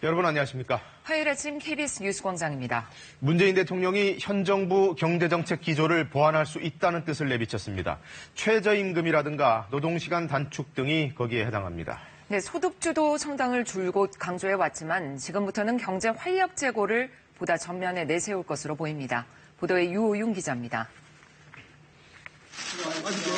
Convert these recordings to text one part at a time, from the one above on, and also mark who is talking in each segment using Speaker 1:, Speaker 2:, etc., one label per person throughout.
Speaker 1: 여러분 안녕하십니까?
Speaker 2: 화요일 아침 KBS 뉴스광장입니다.
Speaker 1: 문재인 대통령이 현 정부 경제정책 기조를 보완할 수 있다는 뜻을 내비쳤습니다. 최저임금이라든가 노동시간 단축 등이 거기에 해당합니다.
Speaker 2: 네, 소득주도 성장을 줄곧 강조해왔지만 지금부터는 경제 활력 제고를 보다 전면에 내세울 것으로 보입니다. 보도에 유호윤 기자입니다.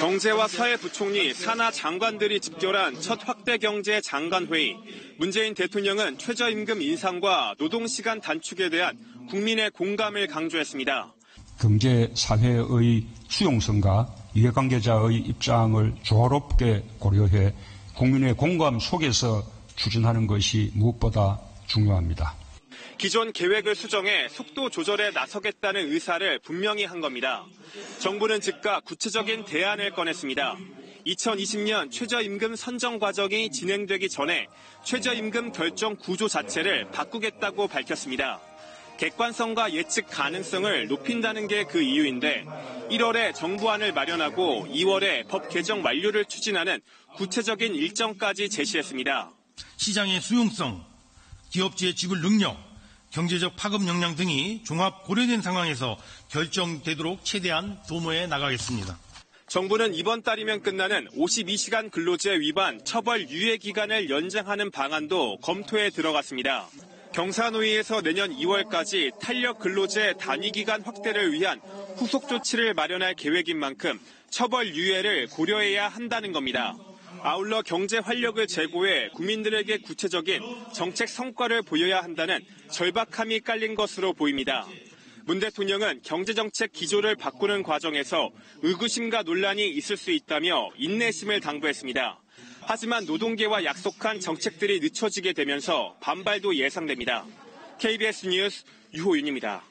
Speaker 3: 경제와 사회부총리, 산하 장관들이 집결한 첫 확대 경제 장관회의. 문재인 대통령은 최저임금 인상과 노동시간 단축에 대한 국민의 공감을 강조했습니다.
Speaker 4: 경제 사회의 수용성과 이해관계자의 입장을 조화롭게 고려해 국민의 공감 속에서 추진하는 것이 무엇보다 중요합니다.
Speaker 3: 기존 계획을 수정해 속도 조절에 나서겠다는 의사를 분명히 한 겁니다. 정부는 즉각 구체적인 대안을 꺼냈습니다. 2020년 최저임금 선정 과정이 진행되기 전에 최저임금 결정 구조 자체를 바꾸겠다고 밝혔습니다. 객관성과 예측 가능성을 높인다는 게 그 이유인데 1월에 정부안을 마련하고 2월에 법 개정 완료를 추진하는 구체적인 일정까지 제시했습니다.
Speaker 5: 시장의 수용성, 기업주의 지불 능력, 경제적 파급 역량 등이 종합 고려된 상황에서 결정되도록 최대한 도모해 나가겠습니다.
Speaker 3: 정부는 이번 달이면 끝나는 52시간 근로제 위반 처벌 유예 기간을 연장하는 방안도 검토에 들어갔습니다. 경사노위에서 내년 2월까지 탄력 근로제 단위 기간 확대를 위한 후속 조치를 마련할 계획인 만큼 처벌 유예를 고려해야 한다는 겁니다. 아울러 경제 활력을 제고해 국민들에게 구체적인 정책 성과를 보여야 한다는 절박함이 깔린 것으로 보입니다. 문 대통령은 경제정책 기조를 바꾸는 과정에서 의구심과 논란이 있을 수 있다며 인내심을 당부했습니다. 하지만 노동계와 약속한 정책들이 늦춰지게 되면서 반발도 예상됩니다. KBS 뉴스 유호윤입니다.